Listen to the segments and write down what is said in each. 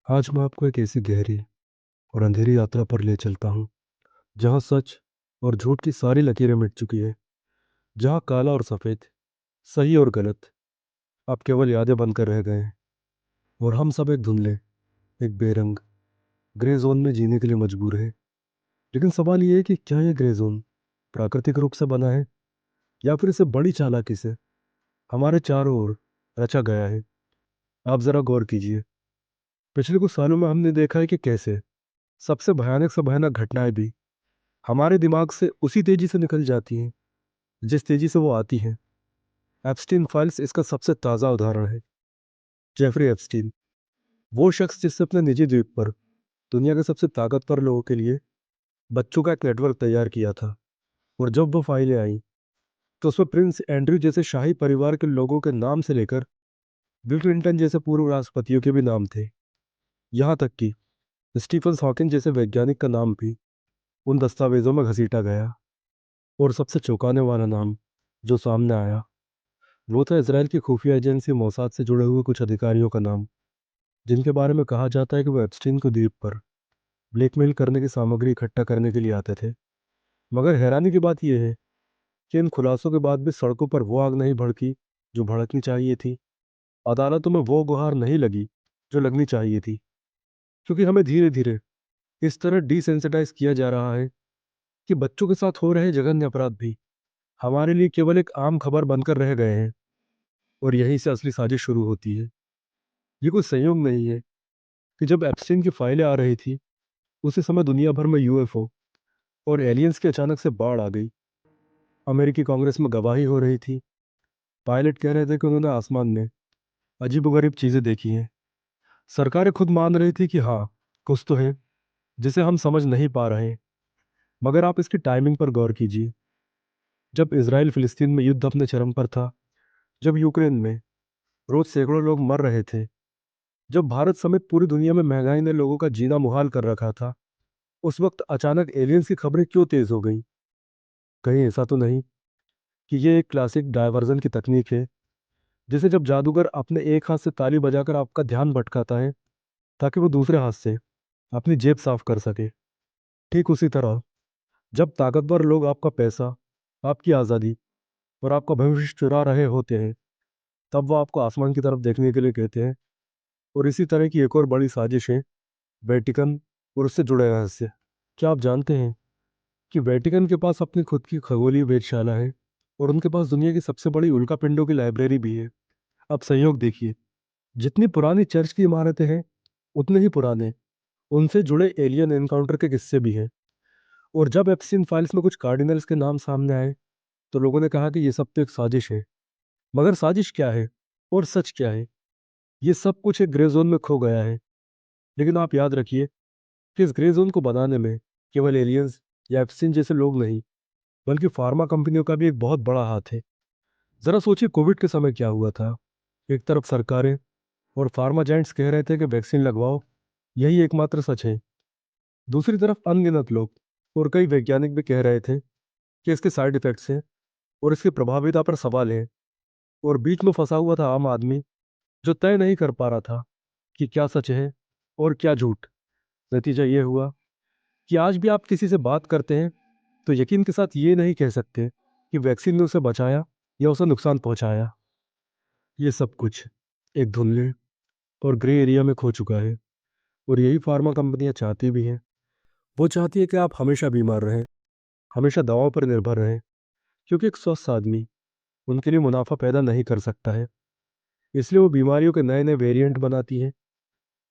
आज मैं आपको एक ऐसी गहरी और अंधेरी यात्रा पर ले चलता हूँ जहाँ सच और झूठ की सारी लकीरें मिट चुकी है। जहाँ काला और सफ़ेद, सही और गलत अब केवल यादें बनकर रह गए हैं। और हम सब एक धुंधले, एक बेरंग ग्रे जोन में जीने के लिए मजबूर है। लेकिन सवाल ये है कि क्या ये ग्रे जोन प्राकृतिक रूप से बना है या फिर इसे बड़ी चालाकी से हमारे चारों ओर रचा गया है। आप ज़रा गौर कीजिए। पिछले कुछ सालों में हमने देखा है कि कैसे सबसे भयानक से भयानक घटनाएं भी हमारे दिमाग से उसी तेजी से निकल जाती हैं जिस तेजी से वो आती हैं। एप्स्टीन फाइल्स इसका सबसे ताज़ा उदाहरण है। जेफरी एप्स्टीन, वो शख्स जिसने अपने निजी द्वीप पर दुनिया के सबसे ताकतवर लोगों के लिए बच्चों का एक नेटवर्क तैयार किया था। और जब वो फाइलें आई तो उसमें प्रिंस एंड्रयू जैसे शाही परिवार के लोगों के नाम से लेकर बिल क्लिंटन जैसे पूर्व राष्ट्रपतियों के भी नाम थे। यहाँ तक कि स्टीफन हॉकिंग जैसे वैज्ञानिक का नाम भी उन दस्तावेजों में घसीटा गया। और सबसे चौंकाने वाला नाम जो सामने आया वो था इसराइल की खुफिया एजेंसी मोसाद से जुड़े हुए कुछ अधिकारियों का नाम, जिनके बारे में कहा जाता है कि वो एप्स्टीन को द्वीप पर ब्लैकमेल करने की सामग्री इकट्ठा करने के लिए आते थे। मगर हैरानी की बात यह है कि इन खुलासों के बाद भी सड़कों पर वो आग नहीं भड़की जो भड़कनी चाहिए थी। अदालतों में वो गुहार नहीं लगी जो लगनी चाहिए थी। क्योंकि हमें धीरे धीरे इस तरह डिसेंसिटाइज किया जा रहा है कि बच्चों के साथ हो रहे जघन्य अपराध भी हमारे लिए केवल एक आम खबर बनकर रह गए हैं। और यहीं से असली साजिश शुरू होती है। ये कोई संयोग नहीं है कि जब एप्स्टीन की फाइलें आ रही थी उसी समय दुनिया भर में यूएफओ और एलियंस की अचानक से बाढ़ आ गई। अमेरिकी कांग्रेस में गवाही हो रही थी। पायलट कह रहे थे कि उन्होंने आसमान में अजीबोगरीब चीज़ें देखी हैं। सरकारें खुद मान रही थी कि हाँ, कुछ तो है जिसे हम समझ नहीं पा रहे हैं। मगर आप इसकी टाइमिंग पर गौर कीजिए। जब इसराइल फिलिस्तीन में युद्ध अपने चरम पर था, जब यूक्रेन में रोज सैकड़ों लोग मर रहे थे, जब भारत समेत पूरी दुनिया में महंगाई ने लोगों का जीना मुहाल कर रखा था, उस वक्त अचानक एलियंस की खबरें क्यों तेज हो गई? कहीं ऐसा तो नहीं कि ये एक क्लासिक डायवर्जन की तकनीक है, जिसे जब जादूगर अपने एक हाथ से ताली बजाकर आपका ध्यान भटकाता है ताकि वो दूसरे हाथ से अपनी जेब साफ कर सके। ठीक उसी तरह जब ताकतवर लोग आपका पैसा, आपकी आज़ादी और आपका भविष्य चुरा रहे होते हैं, तब वो आपको आसमान की तरफ देखने के लिए कहते हैं। और इसी तरह की एक और बड़ी साजिश है वेटिकन और उससे जुड़े रहस्य। क्या आप जानते हैं कि वेटिकन के पास अपनी खुद की खगोलीय वेधशाला है और उनके पास दुनिया की सबसे बड़ी उल्कापिंडों की लाइब्रेरी भी है? अब संयोग देखिए, जितनी पुरानी चर्च की इमारतें हैं उतने ही पुराने उनसे जुड़े एलियन एनकाउंटर के किस्से भी हैं। और जब एप्सिन फाइल्स में कुछ कार्डिनल्स के नाम सामने आए तो लोगों ने कहा कि ये सब तो एक साजिश है। मगर साजिश क्या है और सच क्या है, ये सब कुछ एक ग्रे जोन में खो गया है। लेकिन आप याद रखिए कि इस ग्रे जोन को बनाने में केवल एलियंस या एप्सिन जैसे लोग नहीं, बल्कि फार्मा कंपनियों का भी एक बहुत बड़ा हाथ है। जरा सोचिए, कोविड के समय क्या हुआ था। एक तरफ सरकारें और फार्मा जायंट्स कह रहे थे कि वैक्सीन लगवाओ, यही एकमात्र सच है। दूसरी तरफ अनगिनत लोग और कई वैज्ञानिक भी कह रहे थे कि इसके साइड इफेक्ट्स हैं और इसकी प्रभाविता पर सवाल है। और बीच में फंसा हुआ था आम आदमी, जो तय नहीं कर पा रहा था कि क्या सच है और क्या झूठ। नतीजा ये हुआ कि आज भी आप किसी से बात करते हैं तो यकीन के साथ ये नहीं कह सकते कि वैक्सीन ने उसे बचाया या उसे नुकसान पहुंचाया। ये सब कुछ एक धुंधले और ग्रे एरिया में खो चुका है। और यही फार्मा कंपनियां चाहती भी हैं। वो चाहती है कि आप हमेशा बीमार रहें, हमेशा दवाओं पर निर्भर रहें, क्योंकि एक स्वस्थ आदमी उनके लिए मुनाफा पैदा नहीं कर सकता है। इसलिए वो बीमारियों के नए नए वेरिएंट बनाती है,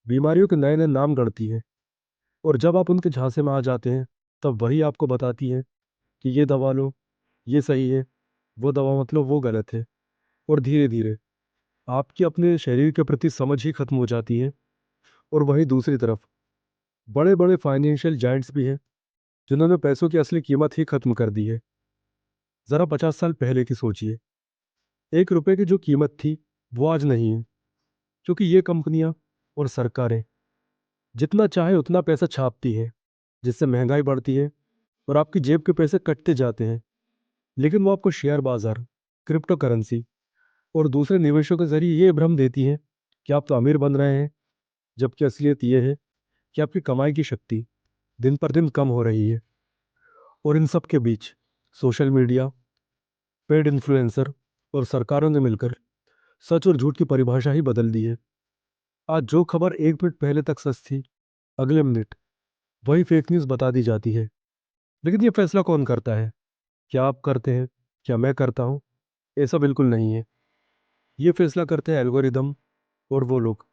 बीमारियों के नए नए नाम गढ़ती है। और जब आप उनके झांसे में आ जाते हैं तब वही आपको बताती है कि ये दवा लो, ये सही है, वो दवा मतलब वो गलत है। और धीरे धीरे आपकी अपने शरीर के प्रति समझ ही खत्म हो जाती है। और वहीं दूसरी तरफ बड़े बड़े फाइनेंशियल जाइंट्स भी हैं जिन्होंने पैसों की असली कीमत ही खत्म कर दी है। ज़रा 50 साल पहले की सोचिए, 1 रुपए की जो कीमत थी वो आज नहीं है। क्योंकि ये कंपनियां और सरकारें जितना चाहे उतना पैसा छापती है, जिससे महंगाई बढ़ती है और आपकी जेब के पैसे कटते जाते हैं। लेकिन वो आपको शेयर बाजार, क्रिप्टो करेंसी और दूसरे निवेशों के जरिए ये भ्रम देती है कि आप तो अमीर बन रहे हैं, जबकि असलियत ये है कि आपकी कमाई की शक्ति दिन पर दिन कम हो रही है। और इन सब के बीच सोशल मीडिया, पेड इन्फ्लुएंसर और सरकारों ने मिलकर सच और झूठ की परिभाषा ही बदल दी है। आज जो खबर 1 मिनट पहले तक सच थी, अगले मिनट वही फेक न्यूज़ बता दी जाती है। लेकिन ये फैसला कौन करता है? क्या आप करते हैं? क्या मैं करता हूँ? ऐसा बिल्कुल नहीं है। ये फैसला करते हैं एल्गोरिदम और वो लोग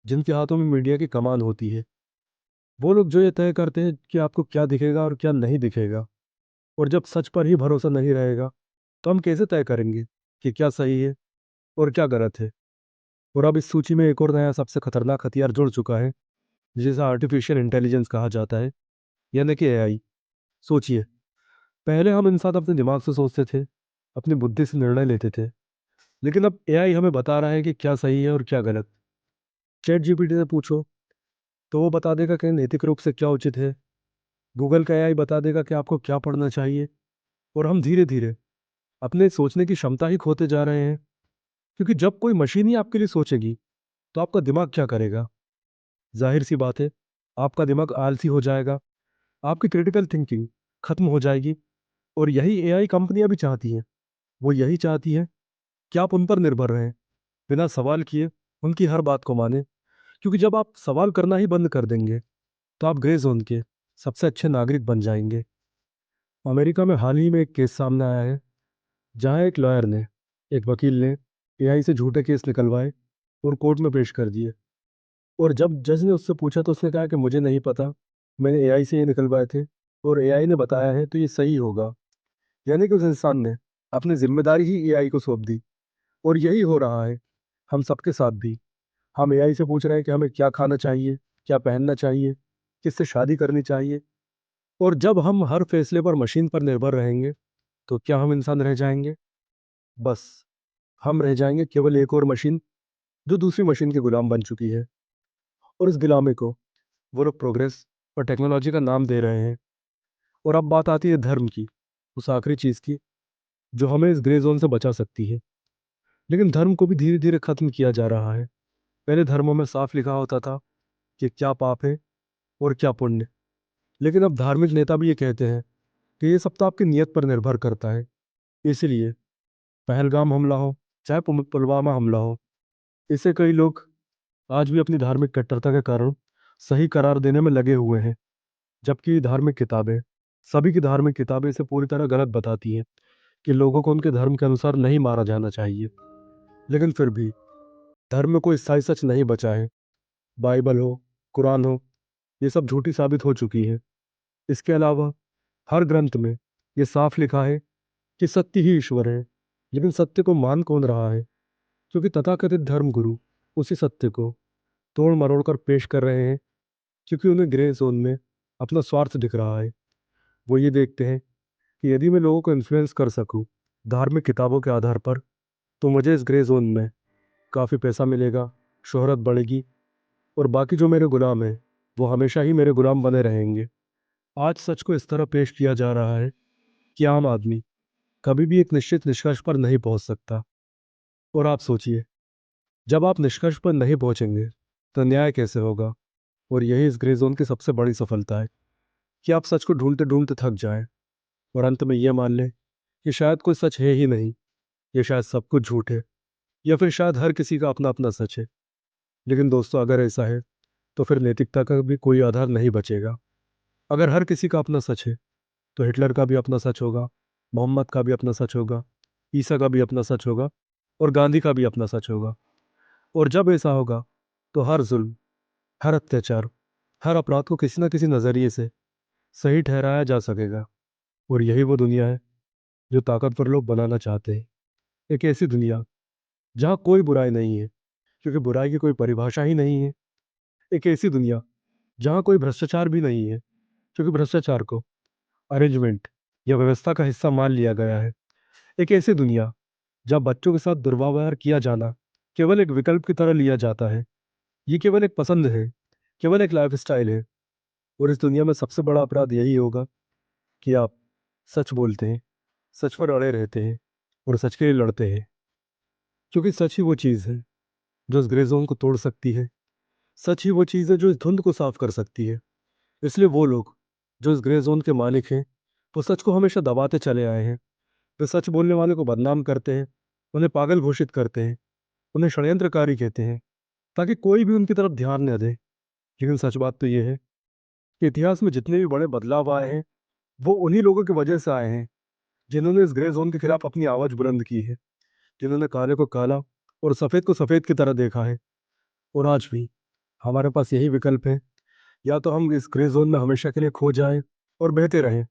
जिनके हाथों में मीडिया की कमान होती है। वो लोग जो ये तय करते हैं कि आपको क्या दिखेगा और क्या नहीं दिखेगा। और जब सच पर ही भरोसा नहीं रहेगा, तो हम कैसे तय करेंगे कि क्या सही है और क्या गलत है? और अब इस सूची में एक और नया सबसे खतरनाक हथियार जुड़ चुका है, जिसे आर्टिफिशियल इंटेलिजेंस कहा जाता है, यानी कि एआई। सोचिए, पहले हम इंसान अपने दिमाग से सोचते थे, अपनी बुद्धि से निर्णय लेते थे। लेकिन अब एआई हमें बता रहा है कि क्या सही है और क्या गलत। चैट जीपीटी से पूछो तो वो बता देगा कि नैतिक रूप से क्या उचित है। गूगल का एआई बता देगा कि आपको क्या पढ़ना चाहिए। और हम धीरे धीरे अपने सोचने की क्षमता ही खोते जा रहे हैं। क्योंकि जब कोई मशीन ही आपके लिए सोचेगी, तो आपका दिमाग क्या करेगा? जाहिर सी बात है, आपका दिमाग आलसी हो जाएगा, आपकी क्रिटिकल थिंकिंग खत्म हो जाएगी। और यही एआई कंपनियां भी चाहती हैं। वो यही चाहती हैं कि आप उन पर निर्भर रहें, बिना सवाल किए उनकी हर बात को माने। क्योंकि जब आप सवाल करना ही बंद कर देंगे, तो आप ग्रे जोन के सबसे अच्छे नागरिक बन जाएंगे। अमेरिका में हाल ही में एक केस सामने आया है, जहां एक लॉयर ने, एक वकील ने एआई से झूठे केस निकलवाए और कोर्ट में पेश कर दिए। और जब जज ने उससे पूछा तो उसने कहा कि मुझे नहीं पता, मैंने एआई से ये निकलवाए थे और एआई ने बताया है तो ये सही होगा। यानी कि उस इंसान ने अपनी जिम्मेदारी ही एआई को सौंप दी। और यही हो रहा है हम सबके साथ भी। हम एआई से पूछ रहे हैं कि हमें क्या खाना चाहिए, क्या पहनना चाहिए, किससे शादी करनी चाहिए। और जब हम हर फैसले पर मशीन पर निर्भर रहेंगे, तो क्या हम इंसान रह जाएंगे? बस, हम रह जाएंगे केवल एक और मशीन जो दूसरी मशीन के गुलाम बन चुकी है। और इस गुलामी को वो लोग प्रोग्रेस और टेक्नोलॉजी का नाम दे रहे हैं। और अब बात आती है धर्म की, उस आखिरी चीज़ की जो हमें इस ग्रे जोन से बचा सकती है। लेकिन धर्म को भी धीरे धीरे खत्म किया जा रहा है। पहले धर्मों में साफ लिखा होता था कि क्या पाप है और क्या पुण्य। लेकिन अब धार्मिक नेता भी ये कहते हैं कि ये सब तो आपकी नीयत पर निर्भर करता है। इसीलिए पहलगाम हमला हो, चाहे पुलवामा हमला हो, इसे कई लोग आज भी अपनी धार्मिक कट्टरता के कारण सही करार देने में लगे हुए हैं। जबकि धार्मिक किताबें, सभी की धार्मिक किताबें इसे पूरी तरह गलत बताती हैं कि लोगों को उनके धर्म के अनुसार नहीं मारा जाना चाहिए। लेकिन फिर भी धर्म में कोई स्थायी सच नहीं बचा है। बाइबल हो, कुरान हो, ये सब झूठी साबित हो चुकी है। इसके अलावा हर ग्रंथ में ये साफ लिखा है कि सत्य ही ईश्वर है। लेकिन सत्य को मान कौन रहा है? क्योंकि तथाकथित धर्म गुरु उसी सत्य को तोड़ मरोड़ कर पेश कर रहे हैं। क्योंकि उन्हें ग्रे जोन में अपना स्वार्थ दिख रहा है। वो ये देखते हैं कि यदि मैं लोगों को इन्फ्लुएंस कर सकूं धार्मिक किताबों के आधार पर, तो मुझे इस ग्रे जोन में काफ़ी पैसा मिलेगा, शोहरत बढ़ेगी, और बाकी जो मेरे गुलाम हैं वो हमेशा ही मेरे गुलाम बने रहेंगे। आज सच को इस तरह पेश किया जा रहा है कि आम आदमी कभी भी एक निश्चित निष्कर्ष पर नहीं पहुंच सकता। और आप सोचिए, जब आप निष्कर्ष पर नहीं पहुंचेंगे, तो न्याय कैसे होगा? और यही इस ग्रे जोन की सबसे बड़ी सफलता है कि आप सच को ढूंढते ढूंढते थक जाएं और अंत में यह मान लें कि शायद कोई सच है ही नहीं, ये शायद सब कुछ झूठ है, या फिर शायद हर किसी का अपना अपना सच है। लेकिन दोस्तों, अगर ऐसा है तो फिर नैतिकता का भी कोई आधार नहीं बचेगा। अगर हर किसी का अपना सच है, तो हिटलर का भी अपना सच होगा, मोहम्मद का भी अपना सच होगा, ईसा का भी अपना सच होगा, और गांधी का भी अपना सच होगा। और जब ऐसा होगा, तो हर जुल्म, हर अत्याचार, हर अपराध को किसी न किसी नज़रिए से सही ठहराया जा सकेगा। और यही वो दुनिया है जो ताकतवर लोग बनाना चाहते हैं। एक ऐसी दुनिया जहाँ कोई बुराई नहीं है, क्योंकि बुराई की कोई परिभाषा ही नहीं है। एक ऐसी दुनिया जहाँ कोई भ्रष्टाचार भी नहीं है, क्योंकि भ्रष्टाचार को अरेंजमेंट या व्यवस्था का हिस्सा मान लिया गया है। एक ऐसी दुनिया जहाँ बच्चों के साथ दुर्व्यवहार किया जाना केवल एक विकल्प की तरह लिया जाता है। ये केवल एक पसंद है, केवल एक लाइफस्टाइल है। और इस दुनिया में सबसे बड़ा अपराध यही होगा कि आप सच बोलते हैं, सच पर अड़े रहते हैं और सच के लिए लड़ते हैं। क्योंकि सच ही वो चीज़ है जो इस ग्रे जोन को तोड़ सकती है सच ही वो चीज़ है जो इस धुंध को साफ कर सकती है। इसलिए वो लोग जो इस ग्रे जोन के मालिक हैं, वो सच को हमेशा दबाते चले आए हैं। वे सच बोलने वाले को बदनाम करते हैं, उन्हें पागल घोषित करते हैं, उन्हें षड्यंत्रकारी कहते हैं, ताकि कोई भी उनकी तरफ ध्यान न दे। लेकिन सच बात तो ये है कि इतिहास में जितने भी बड़े बदलाव आए हैं, वो उन्हीं लोगों की वजह से आए हैं, जिन्होंने इस ग्रे जोन के खिलाफ अपनी आवाज़ बुलंद की है, जिन्होंने काले को काला और सफ़ेद को सफ़ेद की तरह देखा है। और आज भी हमारे पास यही विकल्प है, या तो हम इस ग्रे जोन में हमेशा के लिए खो जाएं और बहते रहें,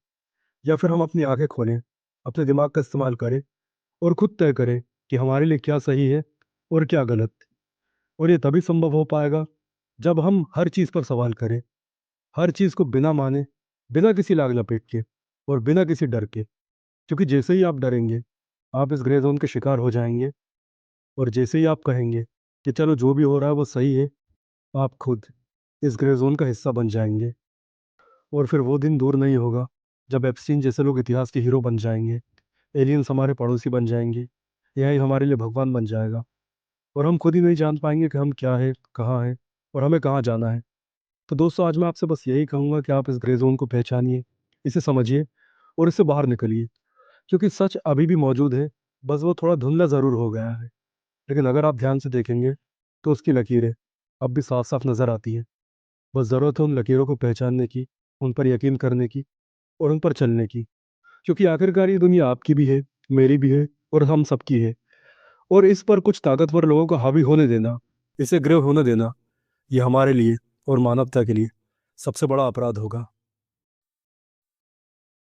या फिर हम अपनी आंखें खोलें, अपने दिमाग का इस्तेमाल करें और खुद तय करें कि हमारे लिए क्या सही है और क्या गलत। और ये तभी संभव हो पाएगा जब हम हर चीज़ पर सवाल करें, हर चीज़ को बिना माने, बिना किसी लाग लपेट के और बिना किसी डर के। क्योंकि जैसे ही आप डरेंगे, आप इस ग्रे जोन के शिकार हो जाएंगे। और जैसे ही आप कहेंगे कि चलो जो भी हो रहा है वो सही है, आप खुद इस ग्रे जोन का हिस्सा बन जाएंगे। और फिर वो दिन दूर नहीं होगा जब एप्स्टीन जैसे लोग इतिहास के हीरो बन जाएंगे, एलियंस हमारे पड़ोसी बन जाएंगे, एआई हमारे लिए भगवान बन जाएगा, और हम खुद ही नहीं जान पाएंगे कि हम क्या है, कहाँ है और हमें कहाँ जाना है। तो दोस्तों, आज मैं आपसे बस यही कहूँगा कि आप इस ग्रे जोन को पहचानिए, इसे समझिए और इससे बाहर निकलिए। क्योंकि सच अभी भी मौजूद है, बस वो थोड़ा धुंधला ज़रूर हो गया है। लेकिन अगर आप ध्यान से देखेंगे तो उसकी लकीरें अब भी साफ साफ नज़र आती हैं। बस ज़रूरत है उन लकीरों को पहचानने की, उन पर यकीन करने की और उन पर चलने की। क्योंकि आखिरकार ये दुनिया आपकी भी है, मेरी भी है और हम सबकी है। और इस पर कुछ ताकतवर लोगों को हावी होने देना, इसे ग्रह होने देना, ये हमारे लिए और मानवता के लिए सबसे बड़ा अपराध होगा।